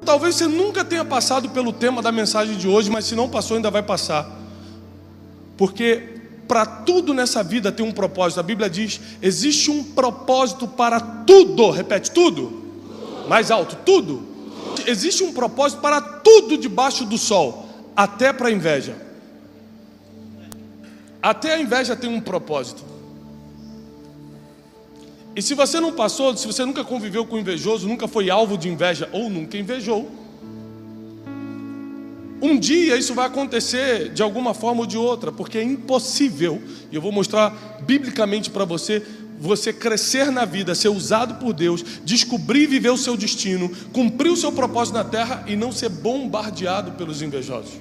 Talvez você nunca tenha passado pelo tema da mensagem de hoje, mas se não passou, ainda vai passar. Porque para tudo nessa vida tem um propósito. A Bíblia diz: existe um propósito para tudo. Repete, tudo. Mais alto, tudo. Existe um propósito para tudo debaixo do sol, até para a inveja. Até a inveja tem um propósito. E se você não passou, se você nunca conviveu com invejoso, nunca foi alvo de inveja ou nunca invejou, um dia isso vai acontecer de alguma forma ou de outra, porque é impossível, e eu vou mostrar biblicamente para você, você crescer na vida, ser usado por Deus, descobrir e viver o seu destino, cumprir o seu propósito na terra e não ser bombardeado pelos invejosos.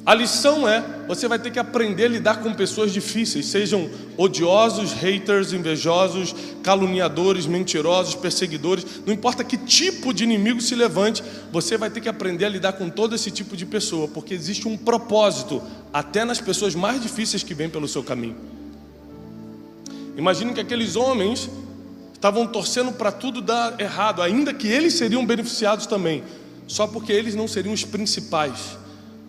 A lição é, você vai ter que aprender a lidar com pessoas difíceis, sejam odiosos, haters, invejosos, caluniadores, mentirosos, perseguidores, não importa que tipo de inimigo se levante, você vai ter que aprender a lidar com todo esse tipo de pessoa, porque existe um propósito, até nas pessoas mais difíceis que vêm pelo seu caminho. Imagine que aqueles homens estavam torcendo para tudo dar errado, ainda que eles seriam beneficiados também, só porque eles não seriam os principais.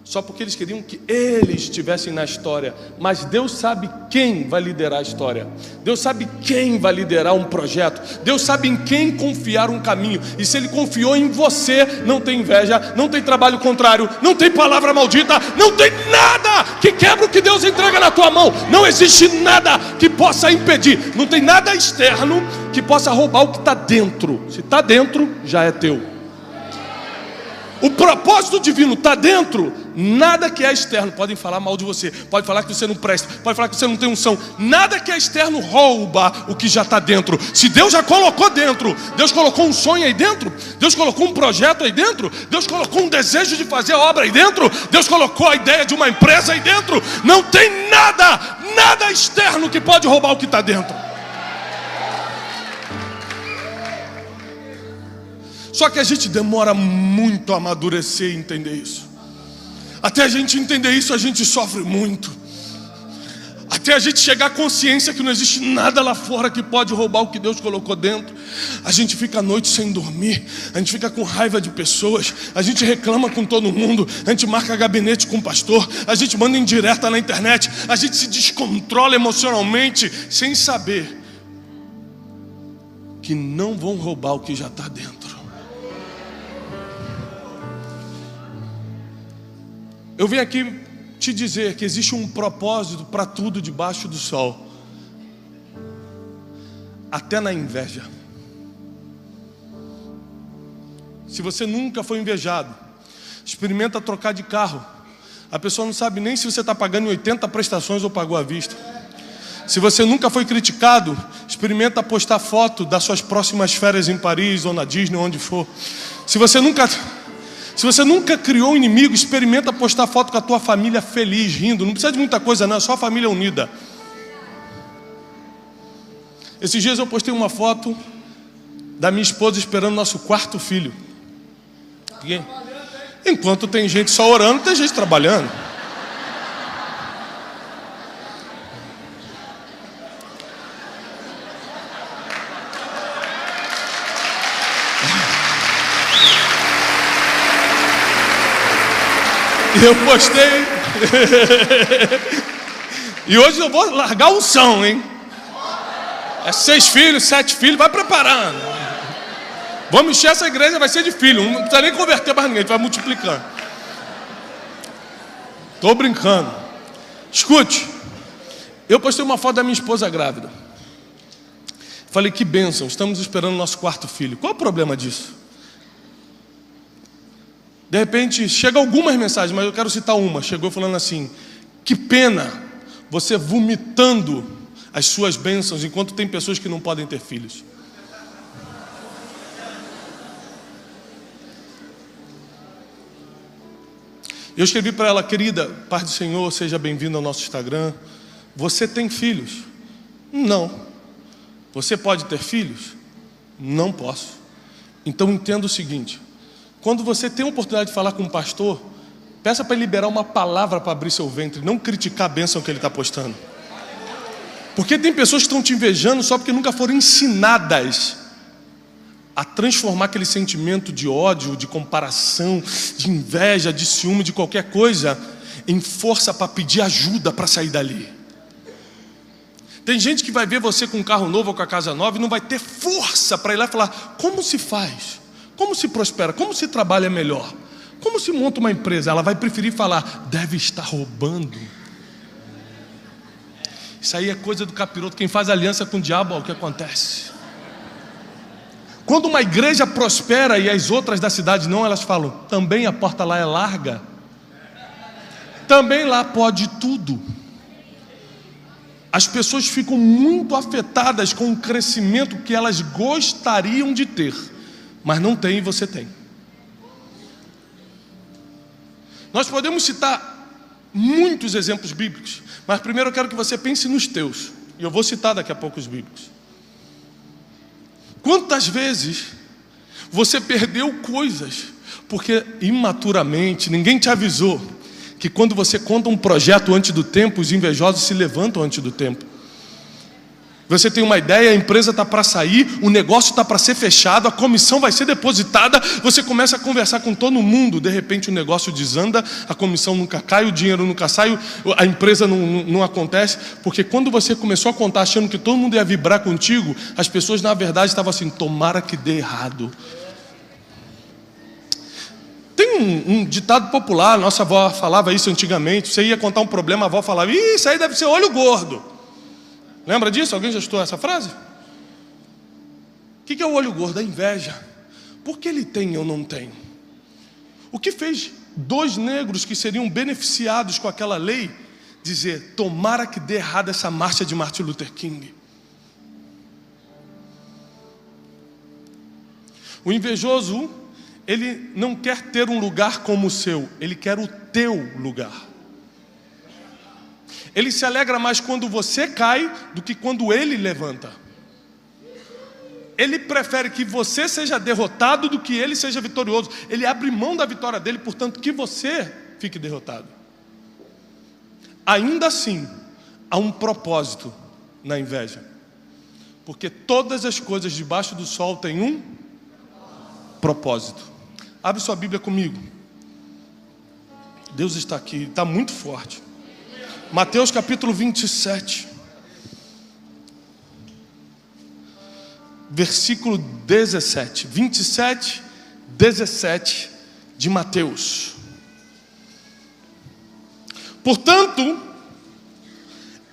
Só porque eles queriam que eles estivessem na história. Mas Deus sabe quem vai liderar a história. Deus sabe quem vai liderar um projeto. Deus sabe em quem confiar um caminho. E se Ele confiou em você, não tem inveja, não tem trabalho contrário, não tem palavra maldita, não tem nada que quebra o que Deus entrega na tua mão. Não existe nada que possa impedir. Não tem nada externo que possa roubar o que está dentro. Se está dentro, já é teu. O propósito divino está dentro. Nada que é externo, podem falar mal de você, pode falar que você não presta, pode falar que você não tem unção. Nada que é externo rouba o que já está dentro. Se Deus já colocou dentro, Deus colocou um sonho aí dentro, Deus colocou um projeto aí dentro, Deus colocou um desejo de fazer a obra aí dentro, Deus colocou a ideia de uma empresa aí dentro. Não tem nada externo que pode roubar o que está dentro. Só que a gente demora muito a amadurecer e entender isso. Até a gente entender isso, a gente sofre muito. Até a gente chegar à consciência que não existe nada lá fora que pode roubar o que Deus colocou dentro. A gente fica a noite sem dormir, a gente fica com raiva de pessoas, a gente reclama com todo mundo, a gente marca gabinete com o pastor, a gente manda indireta na internet, a gente se descontrola emocionalmente, sem saber que não vão roubar o que já está dentro. Eu venho aqui te dizer que existe um propósito para tudo debaixo do sol, até na inveja. Se você nunca foi invejado, experimenta trocar de carro. A pessoa não sabe nem se você está pagando em 80 prestações ou pagou à vista. Se você nunca foi criticado, experimenta postar foto das suas próximas férias em Paris ou na Disney, onde for. Se você nunca criou um inimigo, experimenta postar foto com a tua família feliz, rindo. Não precisa de muita coisa não, é só a família unida. Esses dias eu postei uma foto da minha esposa esperando nosso quarto filho. Enquanto tem gente só orando, tem gente trabalhando. Eu postei. E hoje eu vou largar o unção, hein? É 6 filhos, 7 filhos, vai preparando. Vamos encher essa igreja, vai ser de filho. Não precisa nem converter mais ninguém, a gente vai multiplicando. Estou brincando. Escute, eu postei uma foto da minha esposa grávida. Falei, que bênção, estamos esperando o nosso quarto filho. Qual é o problema disso? De repente, chega algumas mensagens, mas eu quero citar uma. Chegou falando assim: que pena você vomitando as suas bênçãos enquanto tem pessoas que não podem ter filhos. Eu escrevi para ela: querida, paz do Senhor, seja bem-vindo ao nosso Instagram. Você tem filhos? Não. Você pode ter filhos? Não posso. Então entenda o seguinte: quando você tem a oportunidade de falar com um pastor, peça para ele liberar uma palavra para abrir seu ventre, não criticar a bênção que ele está postando. Porque tem pessoas que estão te invejando só porque nunca foram ensinadas a transformar aquele sentimento de ódio, de comparação, de inveja, de ciúme, de qualquer coisa, em força para pedir ajuda para sair dali. Tem gente que vai ver você com um carro novo ou com a casa nova e não vai ter força para ir lá e falar: como se faz? Como se prospera? Como se trabalha melhor? Como se monta uma empresa? Ela vai preferir falar: deve estar roubando. Isso aí é coisa do capiroto. Quem faz aliança com o diabo, olha o que acontece. Quando uma igreja prospera e as outras da cidade não, elas falam: também a porta lá é larga, também lá pode tudo. As pessoas ficam muito afetadas com o crescimento que elas gostariam de ter, mas não tem e você tem. Nós podemos citar muitos exemplos bíblicos, mas primeiro eu quero que você pense nos teus, e eu vou citar daqui a pouco os bíblicos. Quantas vezes você perdeu coisas porque imaturamente ninguém te avisou que quando você conta um projeto antes do tempo, os invejosos se levantam antes do tempo? Você tem uma ideia, a empresa está para sair, o negócio está para ser fechado, a comissão vai ser depositada, você começa a conversar com todo mundo, de repente o negócio desanda, a comissão nunca cai, o dinheiro nunca sai, a empresa não acontece, porque quando você começou a contar achando que todo mundo ia vibrar contigo, as pessoas na verdade estavam assim: tomara que dê errado. Tem um ditado popular, nossa avó falava isso antigamente, você ia contar um problema, a avó falava: isso aí deve ser olho gordo. Lembra disso? Alguém já escutou essa frase? O que é o olho gordo? A inveja. Por que ele tem e eu não tenho? O que fez dois negros que seriam beneficiados com aquela lei dizer: tomara que dê errado essa marcha de Martin Luther King? O invejoso, ele não quer ter um lugar como o seu, ele quer o teu lugar. Ele se alegra mais quando você cai do que quando ele levanta. Ele prefere que você seja derrotado do que ele seja vitorioso. Ele abre mão da vitória dele, portanto que você fique derrotado. Ainda assim, há um propósito na inveja, porque todas as coisas debaixo do sol têm um propósito. Abre sua Bíblia comigo. Deus está aqui, está muito forte. Mateus capítulo 27, versículo 17, 27, 17 de Mateus. Portanto,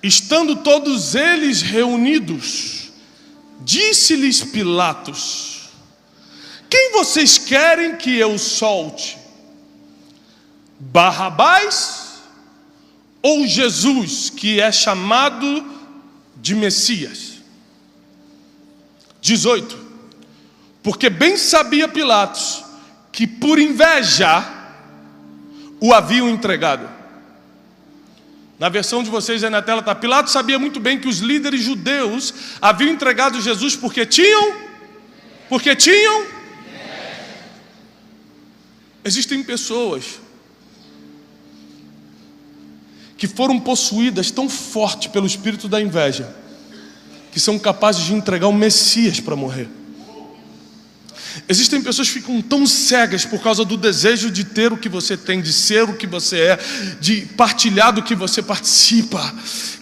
estando todos eles reunidos, disse-lhes Pilatos: quem vocês querem que eu solte? Barrabás ou Jesus, que é chamado de Messias? 18. Porque bem sabia Pilatos que por inveja o haviam entregado. Na versão de vocês aí na tela está: Pilatos sabia muito bem que os líderes judeus haviam entregado Jesus porque tinham. Existem pessoas que foram possuídas tão forte pelo espírito da inveja, que são capazes de entregar o Messias para morrer. Existem pessoas que ficam tão cegas por causa do desejo de ter o que você tem, de ser o que você é, de partilhar do que você participa,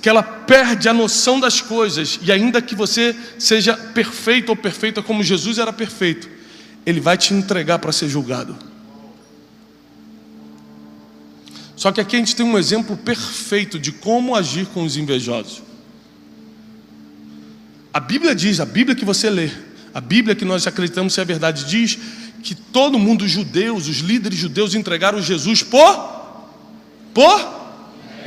que ela perde a noção das coisas. E ainda que você seja perfeito ou perfeita como Jesus era perfeito, Ele vai te entregar para ser julgado. Só que aqui a gente tem um exemplo perfeito de como agir com os invejosos. A Bíblia diz, a Bíblia que você lê, a Bíblia que nós acreditamos ser a verdade, diz que todo mundo, os judeus, os líderes judeus entregaram Jesus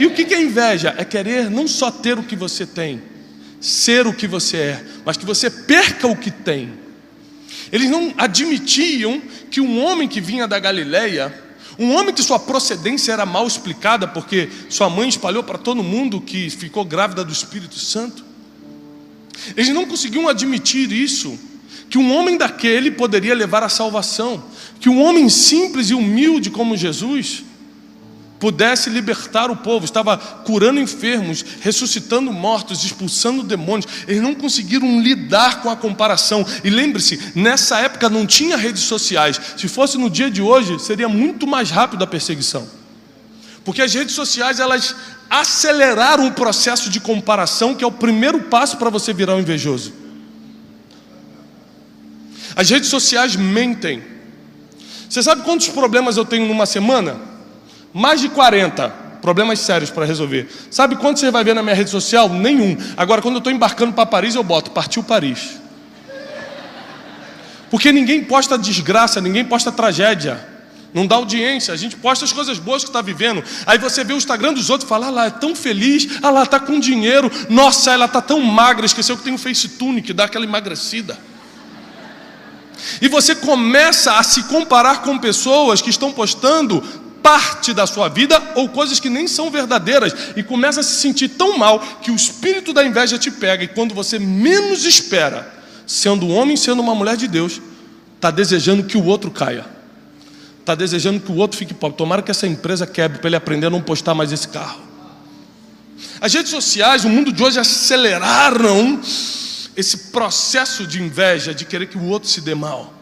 E o que é inveja? É querer não só ter o que você tem, ser o que você é, mas que você perca o que tem. Eles não admitiam que um homem que vinha da Galileia, um homem que sua procedência era mal explicada, porque sua mãe espalhou para todo mundo que ficou grávida do Espírito Santo. Eles não conseguiam admitir isso, que um homem daquele poderia levar a salvação, que um homem simples e humilde como Jesus pudesse libertar o povo, estava curando enfermos, ressuscitando mortos, expulsando demônios. Eles não conseguiram lidar com a comparação. E lembre-se, nessa época não tinha redes sociais. Se fosse no dia de hoje, seria muito mais rápido a perseguição. Porque as redes sociais, elas aceleraram o processo de comparação, que é o primeiro passo para você virar um invejoso. As redes sociais mentem. Você sabe quantos problemas eu tenho numa semana? Mais de 40 problemas sérios para resolver. Sabe quanto você vai ver na minha rede social? Nenhum. Agora, quando eu estou embarcando para Paris, eu boto: partiu Paris. Porque ninguém posta desgraça, ninguém posta tragédia. Não dá audiência. A gente posta as coisas boas que está vivendo. Aí você vê o Instagram dos outros e fala: ah lá, é tão feliz, ah lá, está com dinheiro, nossa, ela está tão magra, esqueceu que tem um FaceTune que dá aquela emagrecida. E você começa a se comparar com pessoas que estão postando parte da sua vida ou coisas que nem são verdadeiras, e começa a se sentir tão mal que o espírito da inveja te pega, e quando você menos espera, sendo um homem, sendo uma mulher de Deus, está desejando que o outro caia, está desejando que o outro fique pobre. Tomara que essa empresa quebre para ele aprender a não postar mais esse carro. As redes sociais, o mundo de hoje, aceleraram esse processo de inveja, de querer que o outro se dê mal.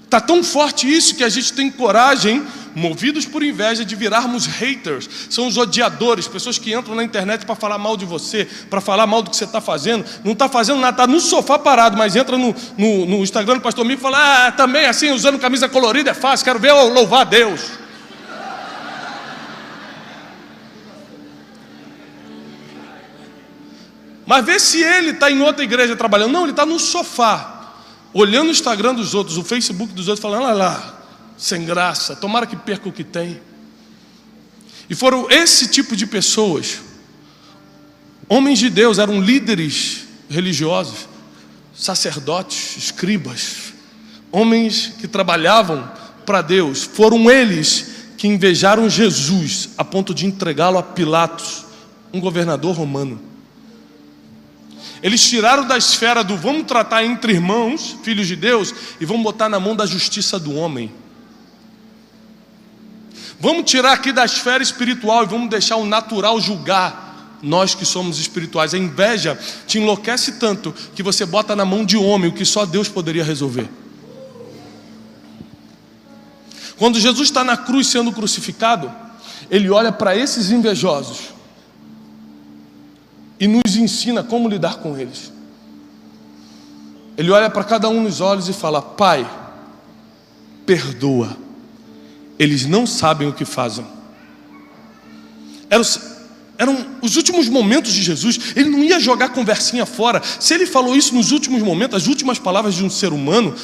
Está tão forte isso que a gente tem coragem, movidos por inveja, de virarmos haters. São os odiadores, pessoas que entram na internet para falar mal de você, para falar mal do que você está fazendo. Não está fazendo nada, está no sofá parado, mas entra no Instagram do pastor Mico e fala: ah, também assim, usando camisa colorida é fácil, quero ver eu louvar a Deus. Mas vê se ele está em outra igreja trabalhando. Não, ele está no sofá, olhando o Instagram dos outros, o Facebook dos outros, falando: olha lá, sem graça, tomara que perca o que tem. E foram esse tipo de pessoas, homens de Deus, eram líderes religiosos, sacerdotes, escribas, homens que trabalhavam para Deus. Foram eles que invejaram Jesus a ponto de entregá-lo a Pilatos, um governador romano. Eles tiraram da esfera do vamos tratar entre irmãos, filhos de Deus, e vamos botar na mão da justiça do homem. Vamos tirar aqui da esfera espiritual e vamos deixar o natural julgar nós que somos espirituais. A inveja te enlouquece tanto que você bota na mão de homem o que só Deus poderia resolver. Quando Jesus está na cruz sendo crucificado, Ele olha para esses invejosos e nos ensina como lidar com eles. Ele olha para cada um nos olhos e fala: Pai, perdoa, eles não sabem o que fazem. Eram os últimos momentos de Jesus. Ele não ia jogar conversinha fora. Se ele falou isso nos últimos momentos, as últimas palavras de um ser humano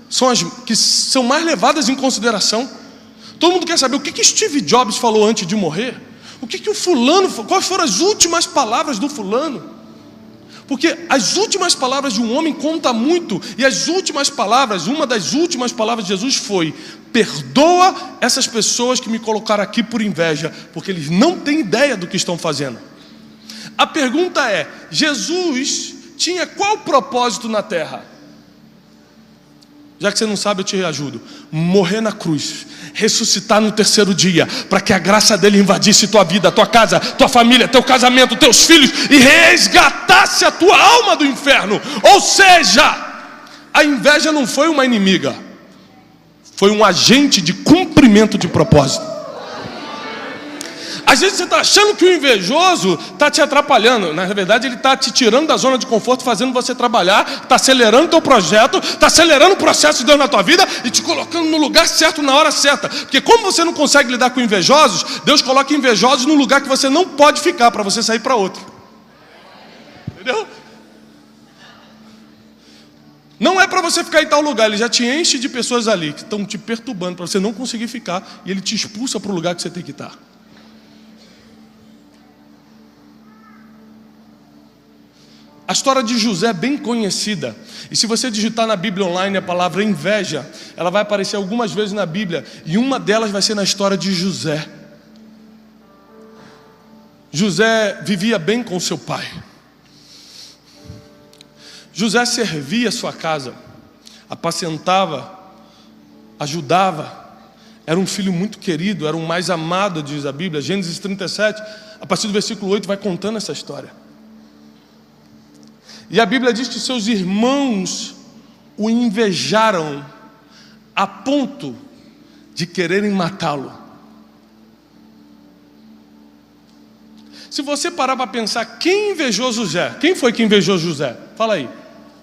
são as que são mais levadas em consideração. Todo mundo quer saber o que Steve Jobs falou antes de morrer. O que o fulano, quais foram as últimas palavras do fulano? Porque as últimas palavras de um homem contam muito. E as últimas palavras, uma das últimas palavras de Jesus foi: perdoa essas pessoas que me colocaram aqui por inveja, porque eles não têm ideia do que estão fazendo. A pergunta é: Jesus tinha qual propósito na terra? Já que você não sabe, eu te ajudo. Morrer na cruz, ressuscitar no terceiro dia, para que a graça dele invadisse tua vida, tua casa, tua família, teu casamento, teus filhos, e resgatasse a tua alma do inferno. Ou seja, a inveja não foi uma inimiga, foi um agente de cumprimento de propósito. Às vezes você está achando que o invejoso está te atrapalhando. Na verdade, ele está te tirando da zona de conforto, fazendo você trabalhar, está acelerando o teu projeto, está acelerando o processo de Deus na tua vida e te colocando no lugar certo, na hora certa. Porque como você não consegue lidar com invejosos, Deus coloca invejosos no lugar que você não pode ficar, para você sair para outro. Entendeu? Não é para você ficar em tal lugar, ele já te enche de pessoas ali que estão te perturbando para você não conseguir ficar, e ele te expulsa para o lugar que você tem que estar. A história de José é bem conhecida. E se você digitar na Bíblia online a palavra inveja, ela vai aparecer algumas vezes na Bíblia. E uma delas vai ser na história de José. José vivia bem com seu pai. José servia a sua casa, apacentava, ajudava. Era um filho muito querido, era o mais amado, diz a Bíblia. Gênesis 37, a partir do versículo 8, vai contando essa história. E a Bíblia diz que seus irmãos o invejaram a ponto de quererem matá-lo. Se você parar para pensar, quem invejou José? Quem foi que invejou José? Fala aí.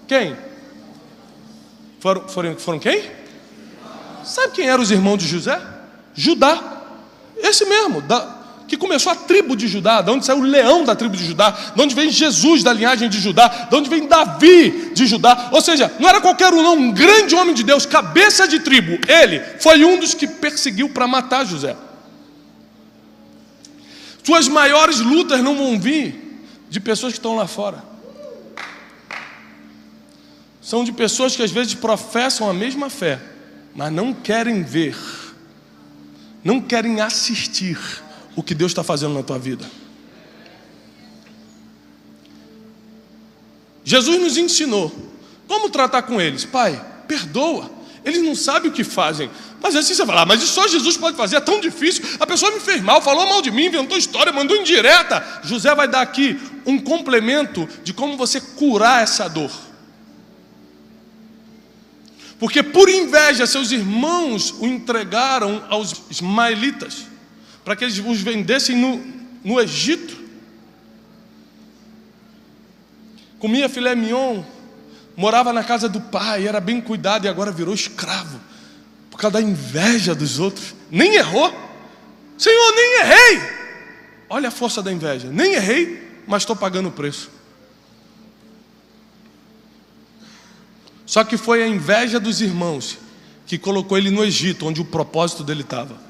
Quem? Foram quem? Sabe quem eram os irmãos de José? Judá. Esse mesmo, que começou a tribo de Judá, de onde saiu o leão da tribo de Judá, de onde vem Jesus da linhagem de Judá, de onde vem Davi de Judá. Ou seja, não era qualquer um não, um grande homem de Deus, cabeça de tribo. Ele foi um dos que perseguiu para matar José. Suas maiores lutas não vão vir de pessoas que estão lá fora. São de pessoas que às vezes professam a mesma fé, mas não querem ver, não querem assistir o que Deus está fazendo na tua vida. Jesus nos ensinou como tratar com eles. Pai, perdoa, eles não sabem o que fazem. Mas assim você fala, mas isso só Jesus pode fazer, é tão difícil. A pessoa me fez mal, falou mal de mim, inventou história, mandou indireta. José vai dar aqui um complemento de como você curar essa dor. Porque por inveja seus irmãos o entregaram aos ismaelitas, para que eles os vendessem no Egito. Comia filé mignon, morava na casa do pai, era bem cuidado e agora virou escravo, por causa da inveja dos outros. Nem errou. Senhor, nem errei. Olha a força da inveja. Nem errei, mas estou pagando o preço. Só que foi a inveja dos irmãos que colocou ele no Egito, onde o propósito dele estava.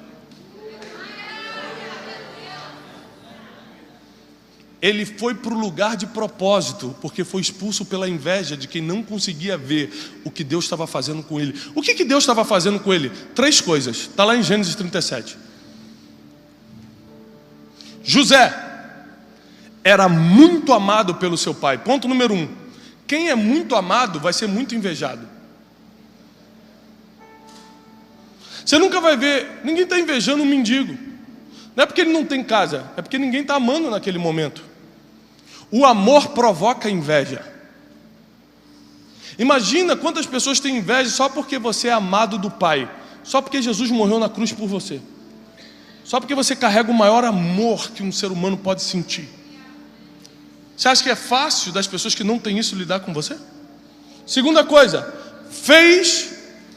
Ele foi para o lugar de propósito, porque foi expulso pela inveja de quem não conseguia ver o que Deus estava fazendo com ele. O que Deus estava fazendo com ele? 3 coisas, está lá em Gênesis 37. José era muito amado pelo seu pai. Ponto número 1. Quem é muito amado vai ser muito invejado. Você nunca vai ver, ninguém está invejando um mendigo. Não é porque ele não tem casa, é porque ninguém está amando naquele momento. O amor provoca inveja. Imagina quantas pessoas têm inveja só porque você é amado do Pai, só porque Jesus morreu na cruz por você, só porque você carrega o maior amor que um ser humano pode sentir. Você acha que é fácil das pessoas que não têm isso lidar com você? Segunda coisa, fez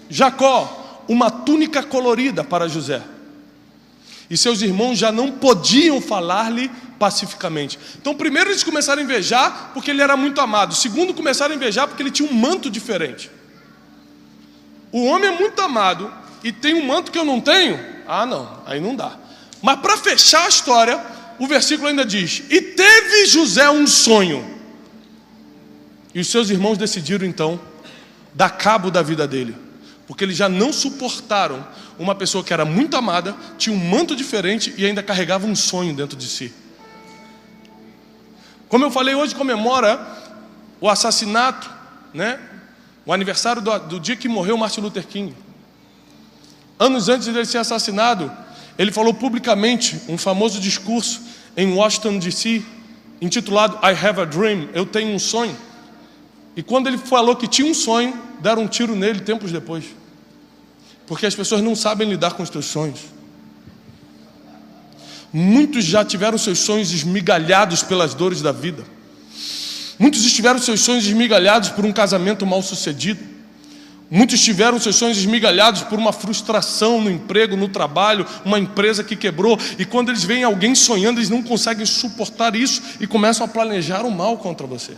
Jacó uma túnica colorida para José. E seus irmãos já não podiam falar-lhe pacificamente. Então primeiro eles começaram a invejar porque ele era muito amado. Segundo, começaram a invejar porque ele tinha um manto diferente. O homem é muito amado e tem um manto que eu não tenho? Ah não, aí não dá. Mas para fechar a história, o versículo ainda diz: e teve José um sonho. E os seus irmãos decidiram então dar cabo da vida dele, porque eles já não suportaram uma pessoa que era muito amada, tinha um manto diferente e ainda carregava um sonho dentro de si. Como eu falei, hoje comemora o assassinato, né? O aniversário do dia que morreu Martin Luther King. Anos antes de ele ser assassinado, ele falou publicamente um famoso discurso em Washington, D.C., intitulado I Have a Dream, eu tenho um sonho. E quando ele falou que tinha um sonho, deram um tiro nele tempos depois. Porque as pessoas não sabem lidar com os teus sonhos. Muitos já tiveram seus sonhos esmigalhados pelas dores da vida. Muitos tiveram seus sonhos esmigalhados por um casamento mal sucedido. Muitos tiveram seus sonhos esmigalhados por uma frustração no emprego, no trabalho, uma empresa que quebrou. E quando eles veem alguém sonhando, eles não conseguem suportar isso e começam a planejar o mal contra você.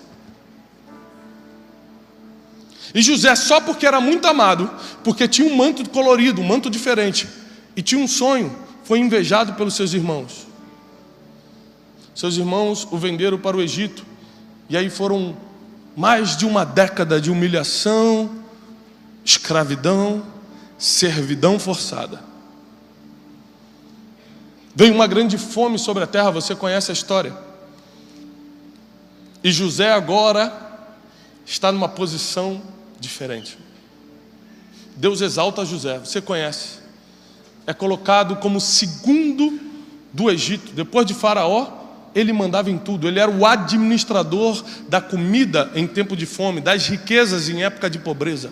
E José, só porque era muito amado, porque tinha um manto colorido, um manto diferente, e tinha um sonho, foi invejado pelos seus irmãos. Seus irmãos o venderam para o Egito, e aí foram mais de uma década de humilhação, escravidão, servidão forçada. Veio uma grande fome sobre a terra, você conhece a história. E José agora está numa posição diferente. Deus exalta José, você conhece. é colocado como segundo do Egito. Depois de Faraó, ele mandava em tudo. Ele era o administrador da comida em tempo de fome, das riquezas em época de pobreza.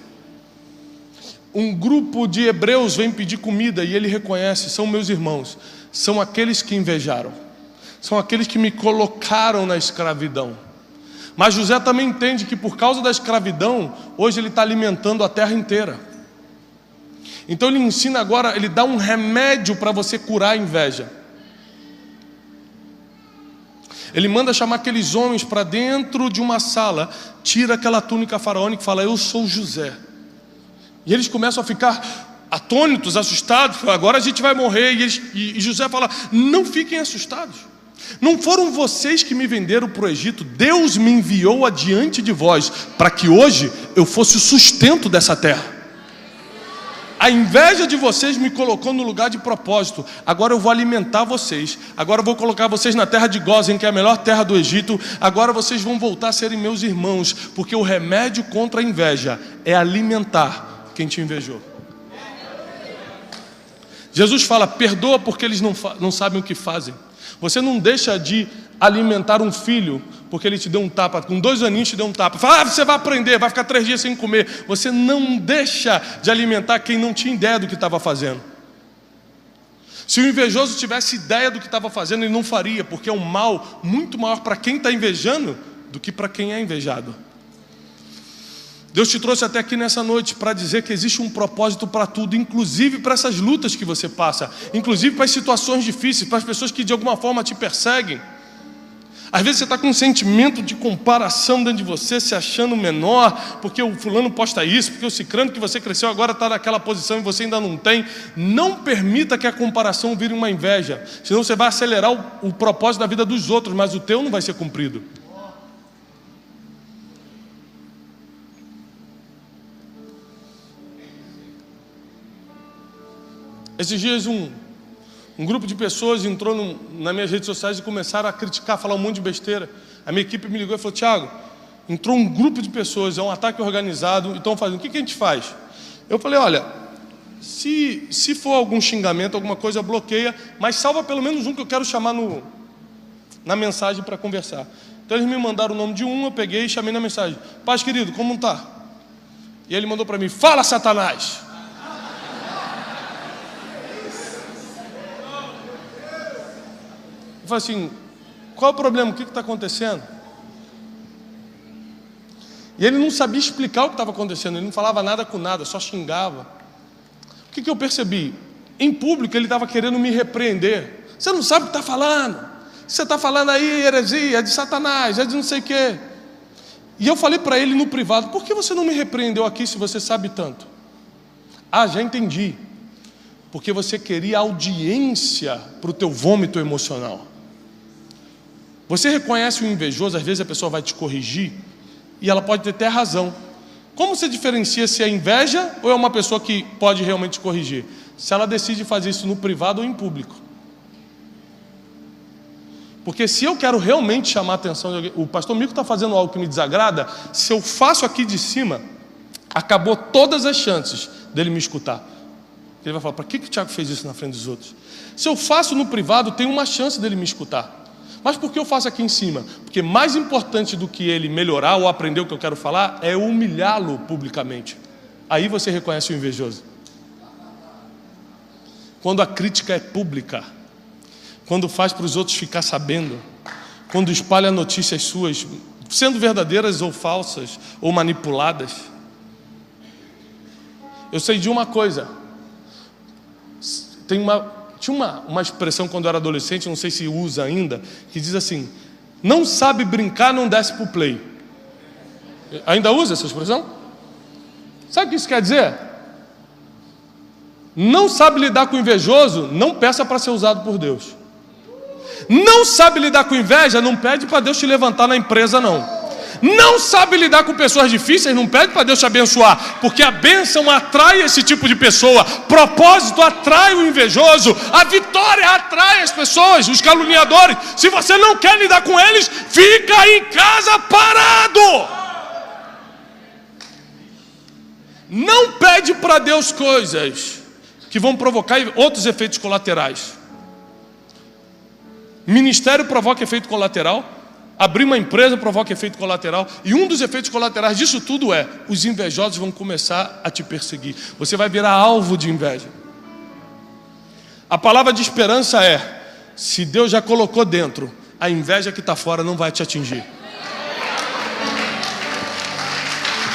Um grupo de hebreus vem pedir comida e ele reconhece: são meus irmãos, são aqueles que invejaram, são aqueles que me colocaram na escravidão. Mas José também entende que por causa da escravidão, hoje ele está alimentando a terra inteira. Então ele ensina agora, ele dá um remédio para você curar a inveja. Ele manda chamar aqueles homens para dentro de uma sala, tira aquela túnica faraônica e fala: eu sou José. E eles começam a ficar atônitos, assustados. Agora a gente vai morrer. E José fala: não fiquem assustados. Não foram vocês que me venderam para o Egito. Deus me enviou adiante de vós, para que hoje eu fosse o sustento dessa terra. A inveja de vocês me colocou no lugar de propósito. Agora eu vou alimentar vocês. Agora eu vou colocar vocês na terra de Gósen, que é a melhor terra do Egito. Agora vocês vão voltar a serem meus irmãos, porque o remédio contra a inveja é alimentar quem te invejou. Jesus fala: perdoa porque eles não sabem o que fazem. Você não deixa de alimentar um filho porque ele te deu um tapa, com 2 aninhos te deu um tapa. Fala: você vai aprender, vai ficar 3 dias sem comer. Você não deixa de alimentar quem não tinha ideia do que estava fazendo. Se o invejoso tivesse ideia do que estava fazendo, ele não faria, porque é um mal muito maior para quem está invejando do que para quem é invejado. Deus te trouxe até aqui nessa noite para dizer que existe um propósito para tudo, inclusive para essas lutas que você passa, inclusive para as situações difíceis, para as pessoas que de alguma forma te perseguem. Às vezes você está com um sentimento de comparação dentro de você, se achando menor, porque o fulano posta isso, porque o cicrano que você cresceu agora está naquela posição e você ainda não tem. Não permita que a comparação vire uma inveja, senão você vai acelerar o propósito da vida dos outros, mas o teu não vai ser cumprido. Esses dias um grupo de pessoas entrou nas minhas redes sociais e começaram a criticar, falar um monte de besteira. A minha equipe me ligou e falou: Thiago, entrou um grupo de pessoas, é um ataque organizado, e estão fazendo, o que a gente faz? Eu falei: olha, se for algum xingamento, alguma coisa, bloqueia, mas salva pelo menos um que eu quero chamar na mensagem para conversar. Então eles me mandaram o nome de um, eu peguei e chamei na mensagem: Paz querido, como está? E ele mandou para mim: fala, Satanás! Eu falei assim: qual é o problema? O que está acontecendo? E ele não sabia explicar o que estava acontecendo. Ele não falava nada com nada, só xingava. O que eu percebi? Em público ele estava querendo me repreender. Você não sabe o que está falando. Você está falando aí heresia, é de Satanás, é de não sei o quê. E eu falei para ele no privado: por que você não me repreendeu aqui se você sabe tanto? Ah, já entendi. Porque você queria audiência para o teu vômito emocional. Você reconhece o invejoso, às vezes a pessoa vai te corrigir e ela pode ter até razão. Como você diferencia se é inveja ou é uma pessoa que pode realmente te corrigir? Se ela decide fazer isso no privado ou em público. Porque se eu quero realmente chamar a atenção de alguém, o pastor Mico está fazendo algo que me desagrada, se eu faço aqui de cima, acabou todas as chances dele me escutar. Ele vai falar: para que o Thiago fez isso na frente dos outros? Se eu faço no privado, tem uma chance dele me escutar. Mas por que eu faço aqui em cima? Porque mais importante do que ele melhorar ou aprender o que eu quero falar é humilhá-lo publicamente. Aí você reconhece o invejoso. Quando a crítica é pública, quando faz para os outros ficar sabendo, quando espalha notícias suas, sendo verdadeiras ou falsas, ou manipuladas. Eu sei de uma coisa. Tinha uma expressão quando eu era adolescente, não sei se usa ainda, que diz assim: não sabe brincar, não desce pro play. Ainda usa essa expressão? Sabe o que isso quer dizer? Não sabe lidar com o invejoso, não peça para ser usado por Deus. Não sabe lidar com inveja, não pede para Deus te levantar na empresa, não. Não sabe lidar com pessoas difíceis, não pede para Deus te abençoar, porque a bênção atrai esse tipo de pessoa, propósito atrai o invejoso, a vitória atrai as pessoas, os caluniadores. Se você não quer lidar com eles, fica em casa parado. Não pede para Deus coisas que vão provocar outros efeitos colaterais. Ministério provoca efeito colateral, abrir uma empresa provoca efeito colateral, e um dos efeitos colaterais disso tudo é: os invejosos vão começar a te perseguir, você vai virar alvo de inveja. A palavra de esperança é: se Deus já colocou dentro, a inveja que está fora não vai te atingir.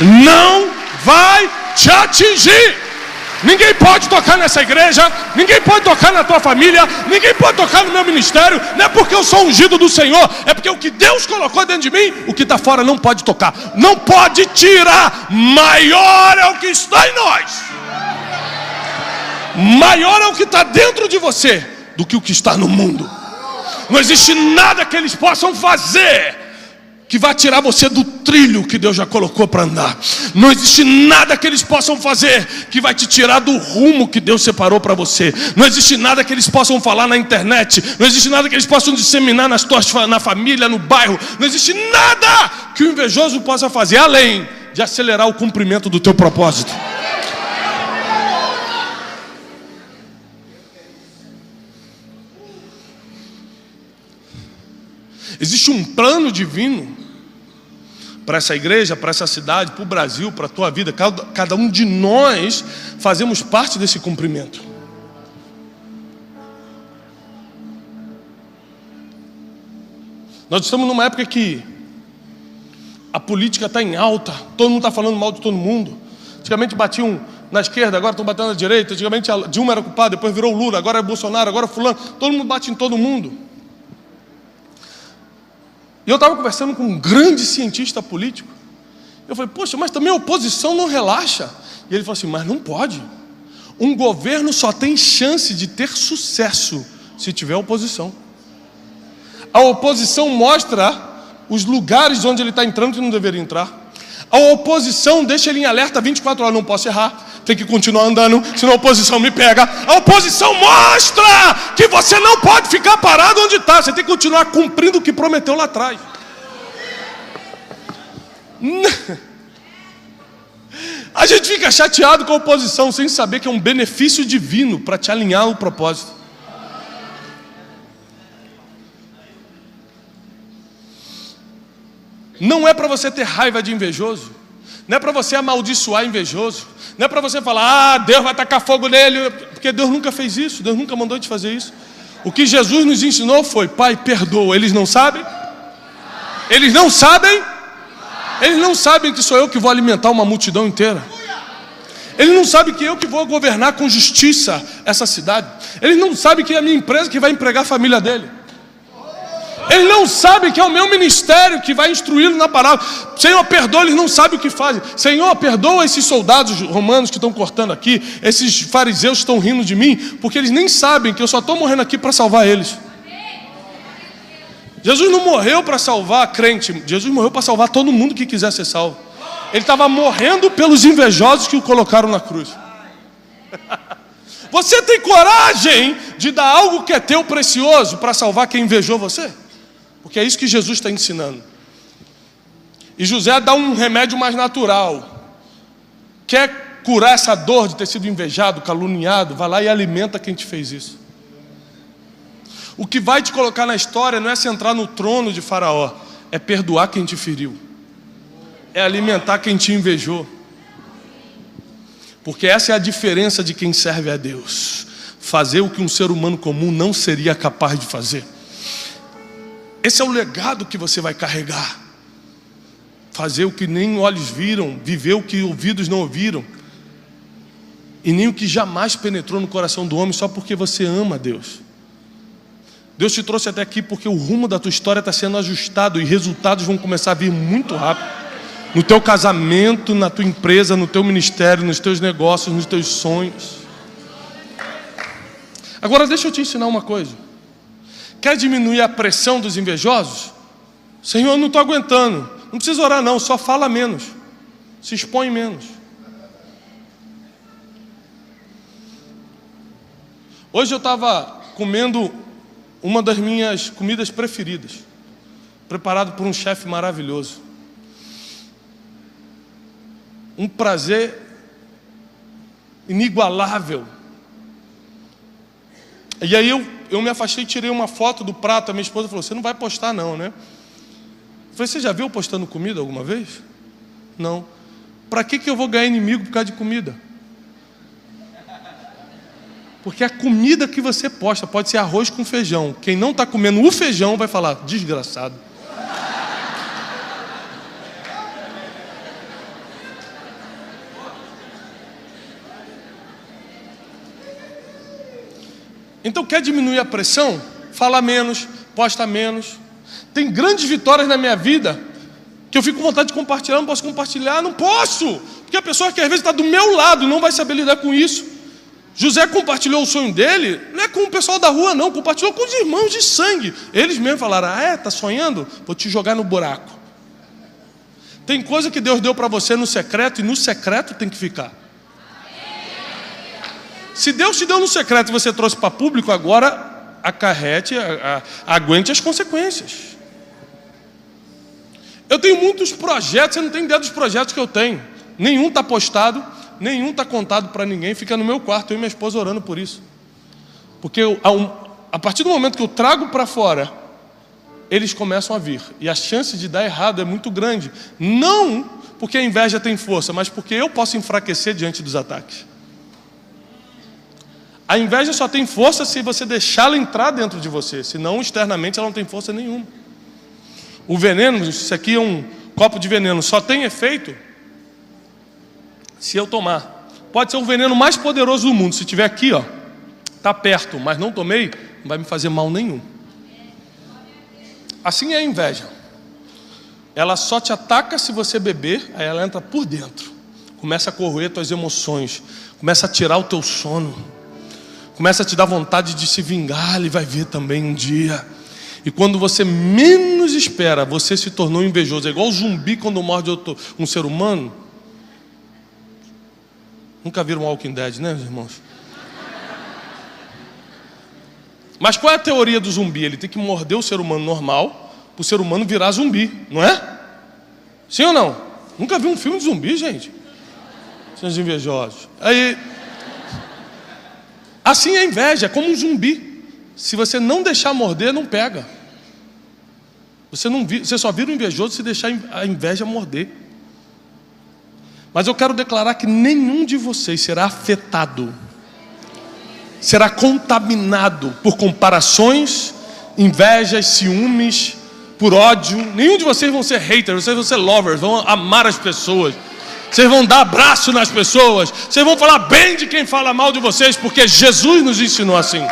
Não vai te atingir. Ninguém pode tocar nessa igreja, ninguém pode tocar na tua família, ninguém pode tocar no meu ministério. Não é porque eu sou ungido do Senhor, é porque o que Deus colocou dentro de mim, o que está fora não pode tocar, não pode tirar. Maior é o que está em nós, maior é o que está dentro de você do que o que está no mundo. Não existe nada que eles possam fazer que vai tirar você do trilho que Deus já colocou para andar. Não existe nada que eles possam fazer que vai te tirar do rumo que Deus separou para você. Não existe nada que eles possam falar na internet. Não existe nada que eles possam disseminar na família, no bairro. Não existe nada que o invejoso possa fazer além de acelerar o cumprimento do teu propósito. Existe um plano divino para essa igreja, para essa cidade, para o Brasil, para a tua vida. Cada um de nós fazemos parte desse cumprimento. Nós estamos numa época que a política está em alta, todo mundo está falando mal de todo mundo. Antigamente batiam na esquerda, agora estão batendo na direita. Antigamente a Dilma era culpada, depois virou Lula, agora é Bolsonaro, agora é fulano. Todo mundo bate em todo mundo. E eu estava conversando com um grande cientista político. Eu falei: poxa, mas também a oposição não relaxa. E ele falou assim: mas não pode. Um governo só tem chance de ter sucesso se tiver oposição. A oposição mostra os lugares onde ele está entrando e não deveria entrar. A oposição deixa ele em alerta 24 horas. Não posso errar, tem que continuar andando, senão a oposição me pega. A oposição mostra que você não pode ficar parado onde está. Você tem que continuar cumprindo o que prometeu lá atrás. A gente fica chateado com a oposição sem saber que é um benefício divino para te alinhar ao propósito. Não é para você ter raiva de invejoso, não é para você amaldiçoar invejoso, não é para você falar: ah, Deus vai tacar fogo nele, porque Deus nunca fez isso, Deus nunca mandou te fazer isso. O que Jesus nos ensinou foi: Pai, perdoa. Eles não sabem? Eles não sabem? Eles não sabem que sou eu que vou alimentar uma multidão inteira. Eles não sabem que eu que vou governar com justiça essa cidade. Eles não sabem que é a minha empresa que vai empregar a família dele. Eles não sabem que é o meu ministério que vai instruí-lo na palavra. Senhor, perdoa, eles não sabem o que fazem. Senhor, perdoa esses soldados romanos que estão cortando aqui, esses fariseus que estão rindo de mim, porque eles nem sabem que eu só estou morrendo aqui para salvar eles. Jesus não morreu para salvar crente, Jesus morreu para salvar todo mundo que quiser ser salvo. Ele estava morrendo pelos invejosos que o colocaram na cruz. Você tem coragem de dar algo que é teu precioso para salvar quem invejou você? Porque é isso que Jesus está ensinando. E José dá um remédio mais natural. Quer curar essa dor de ter sido invejado, caluniado? Vai lá e alimenta quem te fez isso. O que vai te colocar na história não é sentar no trono de Faraó, é perdoar quem te feriu, é alimentar quem te invejou. Porque essa é a diferença de quem serve a Deus: fazer o que um ser humano comum não seria capaz de fazer. Esse é o legado que você vai carregar. Fazer o que nem olhos viram, viver o que ouvidos não ouviram, e nem o que jamais penetrou no coração do homem, só porque você ama a Deus. Deus te trouxe até aqui porque o rumo da tua história está sendo ajustado, e resultados vão começar a vir muito rápido. No teu casamento, na tua empresa, no teu ministério, nos teus negócios, nos teus sonhos. Agora deixa eu te ensinar uma coisa. Quer diminuir a pressão dos invejosos? Senhor, eu não estou aguentando. Não precisa orar não, só fala menos, se expõe menos. Hoje eu estava comendo uma das minhas comidas preferidas, preparado por um chefe maravilhoso. Um prazer inigualável E aí eu me afastei e tirei uma foto do prato. A minha esposa falou: você não vai postar não, né? Eu falei: você já viu eu postando comida alguma vez? Não. Para que eu vou ganhar inimigo por causa de comida? Porque a comida que você posta pode ser arroz com feijão. Quem não está comendo o feijão vai falar: desgraçado. Então, quer diminuir a pressão? Fala menos, posta menos. Tem grandes vitórias na minha vida que eu fico com vontade de compartilhar, não posso compartilhar, não posso, porque a pessoa que às vezes está do meu lado não vai saber lidar com isso. José compartilhou o sonho dele, não é com o pessoal da rua não, compartilhou com os irmãos de sangue. Eles mesmos falaram: tá sonhando? Vou te jogar no buraco. Tem coisa que Deus deu para você no secreto, e no secreto tem que ficar. Se Deus te deu no secreto e você trouxe para público, agora aguente as consequências. Eu tenho muitos projetos, você não tem ideia dos projetos que eu tenho. Nenhum está postado, nenhum está contado para ninguém, fica no meu quarto, eu e minha esposa orando por isso. Porque a partir do momento que eu trago para fora, eles começam a vir. E a chance de dar errado é muito grande. Não porque a inveja tem força, mas porque eu posso enfraquecer diante dos ataques. A inveja só tem força se você deixá-la entrar dentro de você, senão externamente ela não tem força nenhuma. O veneno, isso aqui é um copo de veneno, só tem efeito se eu tomar. Pode ser o veneno mais poderoso do mundo, se estiver aqui, está perto, mas não tomei, não vai me fazer mal nenhum. Assim é a inveja. Ela só te ataca se você beber, aí ela entra por dentro, começa a corroer tuas emoções, começa a tirar o teu sono, começa a te dar vontade de se vingar. Ele vai ver também um dia. E quando você menos espera, você se tornou invejoso. É igual o zumbi quando morde um ser humano. Nunca viram Walking Dead, né, irmãos? Mas qual é a teoria do zumbi? Ele tem que morder o ser humano normal, para o ser humano virar zumbi, não é? Sim ou não? Nunca vi um filme de zumbi, gente? São invejosos. Aí... assim é a inveja, é como um zumbi. Se você não deixar morder, não pega. Você só vira um invejoso se deixar a inveja morder. Mas eu quero declarar que nenhum de vocês será afetado, será contaminado por comparações, invejas, ciúmes, por ódio. Nenhum de vocês vão ser haters, vocês vão ser lovers, vão amar as pessoas. Vocês vão dar abraço nas pessoas. Vocês vão falar bem de quem fala mal de vocês, porque Jesus nos ensinou assim.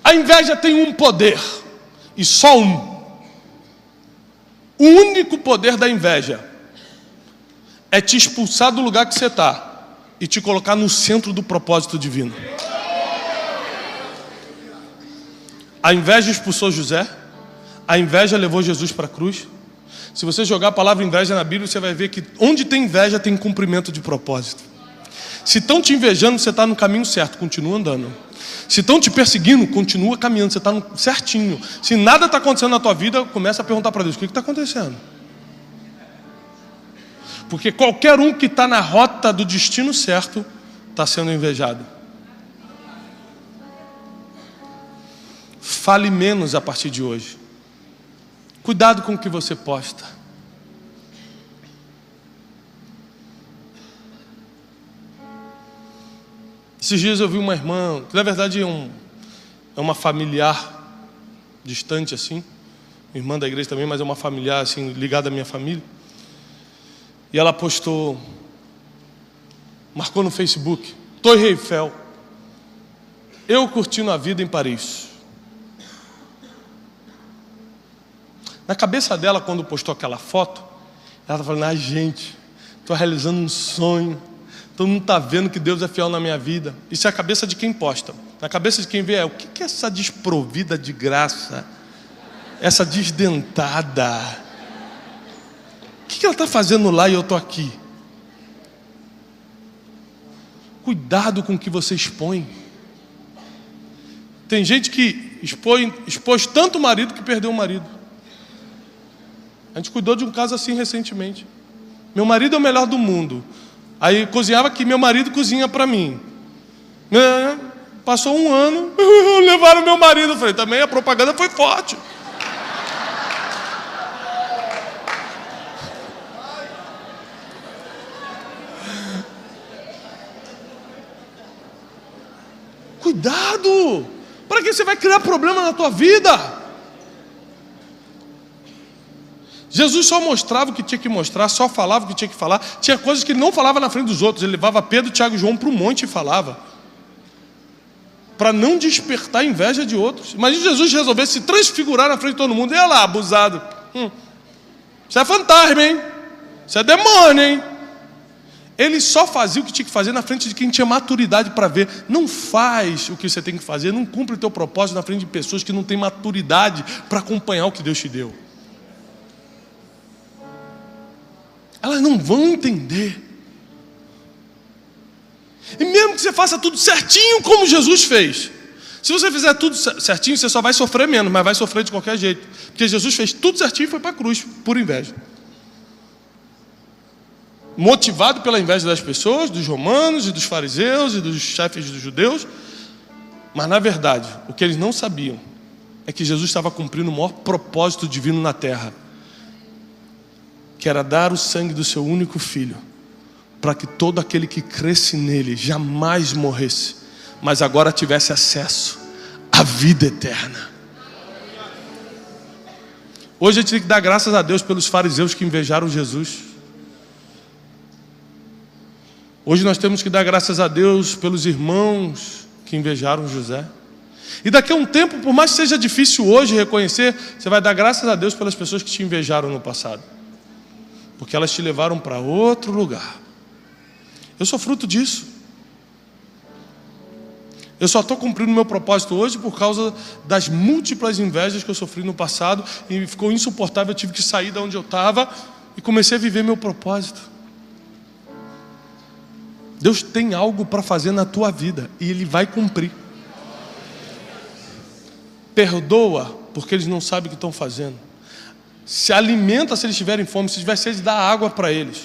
A inveja tem um poder, e só um. O único poder da inveja é te expulsar do lugar que você está e te colocar no centro do propósito divino. A inveja expulsou José. A inveja levou Jesus para a cruz. Se você jogar a palavra inveja na Bíblia, você vai ver que onde tem inveja tem cumprimento de propósito. Se estão te invejando, você está no caminho certo, continua andando. Se estão te perseguindo, continua caminhando, você está certinho. Se nada está acontecendo na tua vida, começa a perguntar para Deus: o que está acontecendo? Porque qualquer um que está na rota do destino certo está sendo invejado. Fale menos a partir de hoje. Cuidado com o que você posta. Esses dias eu vi uma irmã, que na verdade é uma familiar distante assim, irmã da igreja também, mas é uma familiar assim, ligada à minha família. E ela postou, marcou no Facebook: Torre Eiffel, eu curtindo a vida em Paris. Na cabeça dela, quando postou aquela foto, ela está falando: gente, estou realizando um sonho, todo mundo está vendo que Deus é fiel na minha vida. Isso é a cabeça de quem posta. Na cabeça de quem vê o que é essa desprovida de graça, essa desdentada? O que ela está fazendo lá e eu estou aqui? Cuidado com o que você expõe. Tem gente que expôs tanto o marido que perdeu o marido. A gente cuidou de um caso assim recentemente. Meu marido é o melhor do mundo. Aí cozinhava que meu marido cozinha para mim. Passou um ano, levaram meu marido. Eu falei, também a propaganda foi forte. Cuidado! Para que você vai criar problema na tua vida? Jesus só mostrava o que tinha que mostrar, só falava o que tinha que falar. Tinha coisas que ele não falava na frente dos outros. Ele levava Pedro, Tiago e João para um monte e falava, para não despertar a inveja de outros. Imagina Jesus resolvesse se transfigurar na frente de todo mundo. E olha lá, abusado. Isso é fantasma, hein? Isso é demônio, hein? Ele só fazia o que tinha que fazer na frente de quem tinha maturidade para ver. Não faz o que você tem que fazer, não cumpre o teu propósito na frente de pessoas que não têm maturidade para acompanhar o que Deus te deu. Elas não vão entender. E mesmo que você faça tudo certinho como Jesus fez, se você fizer tudo certinho, você só vai sofrer menos, mas vai sofrer de qualquer jeito. Porque Jesus fez tudo certinho e foi para a cruz, por inveja. Motivado pela inveja das pessoas, dos romanos e dos fariseus e dos chefes dos judeus. Mas na verdade, o que eles não sabiam é que Jesus estava cumprindo o maior propósito divino na terra, que era dar o sangue do seu único filho, para que todo aquele que cresce nele jamais morresse, mas agora tivesse acesso à vida eterna. Hoje a gente tem que dar graças a Deus pelos fariseus que invejaram Jesus. Hoje nós temos que dar graças a Deus pelos irmãos que invejaram José. E daqui a um tempo, por mais que seja difícil hoje reconhecer, você vai dar graças a Deus pelas pessoas que te invejaram no passado, porque elas te levaram para outro lugar. Eu sou fruto disso. Eu só estou cumprindo o meu propósito hoje por causa das múltiplas invejas que eu sofri no passado, e ficou insuportável, eu tive que sair de onde eu estava e comecei a viver meu propósito. Deus tem algo para fazer na tua vida e Ele vai cumprir. Perdoa, porque eles não sabem o que estão fazendo. Se alimenta se eles tiverem fome, se tiver sede, dá água para eles.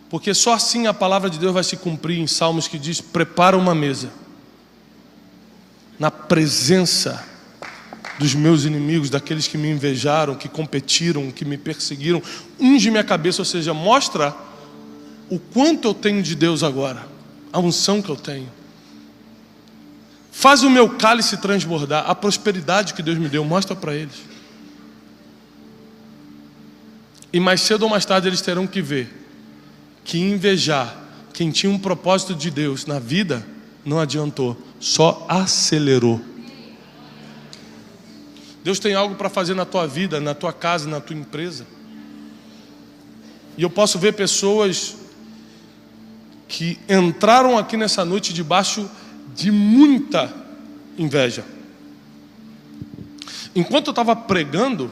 Porque só assim a palavra de Deus vai se cumprir em Salmos, que diz: prepara uma mesa na presença dos meus inimigos, daqueles que me invejaram, que competiram, que me perseguiram. Unge minha cabeça, ou seja, mostra o quanto eu tenho de Deus agora, a unção que eu tenho. Faz o meu cálice transbordar, a prosperidade que Deus me deu, mostra para eles. E mais cedo ou mais tarde eles terão que ver que invejar quem tinha um propósito de Deus na vida não adiantou, só acelerou. Deus tem algo para fazer na tua vida, na tua casa, na tua empresa. E eu posso ver pessoas que entraram aqui nessa noite debaixo de muita inveja. Enquanto eu estava pregando,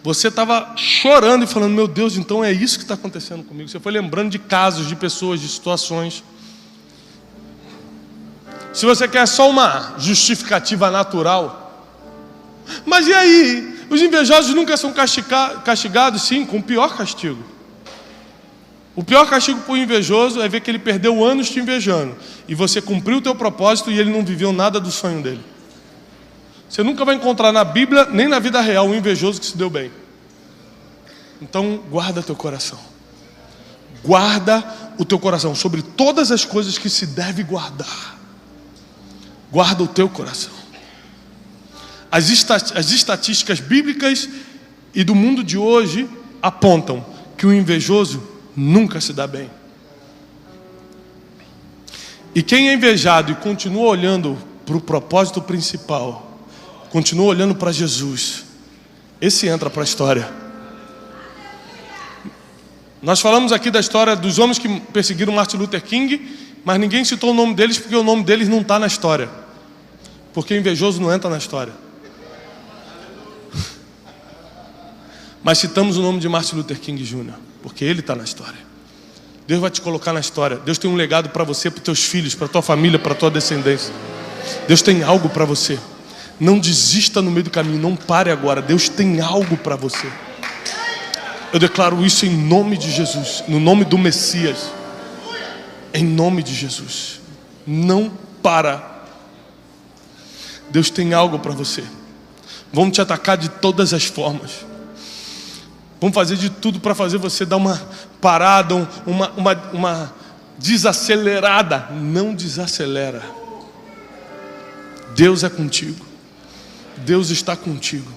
você estava chorando e falando: meu Deus, então é isso que está acontecendo comigo. Você foi lembrando de casos, de pessoas, de situações. Se você quer só uma justificativa natural, mas e aí? Os invejosos nunca são castigados? Sim, com o pior castigo. O pior castigo para o invejoso é ver que ele perdeu anos te invejando, e você cumpriu o teu propósito e ele não viveu nada do sonho dele. Você nunca vai encontrar na Bíblia, nem na vida real, um invejoso que se deu bem. Então guarda teu coração. Guarda o teu coração sobre todas as coisas que se deve guardar. Guarda o teu coração. As estatísticas bíblicas e do mundo de hoje apontam que o invejoso nunca se dá bem. E quem é invejado e continua olhando para o propósito principal, continua olhando para Jesus, esse entra para a história. Nós falamos aqui da história dos homens que perseguiram Martin Luther King, mas ninguém citou o nome deles, porque o nome deles não está na história, porque invejoso não entra na história. Mas citamos o nome de Martin Luther King Jr., porque ele está na história. Deus vai te colocar na história. Deus tem um legado para você, para os teus filhos, para a tua família, para a tua descendência. Deus tem algo para você. Não desista no meio do caminho, não pare agora. Deus tem algo para você. Eu declaro isso em nome de Jesus, no nome do Messias. Em nome de Jesus. Não para. Deus tem algo para você. Vamos te atacar de todas as formas. Vamos fazer de tudo para fazer você dar uma parada, uma desacelerada. Não desacelera. Deus é contigo. Deus está contigo.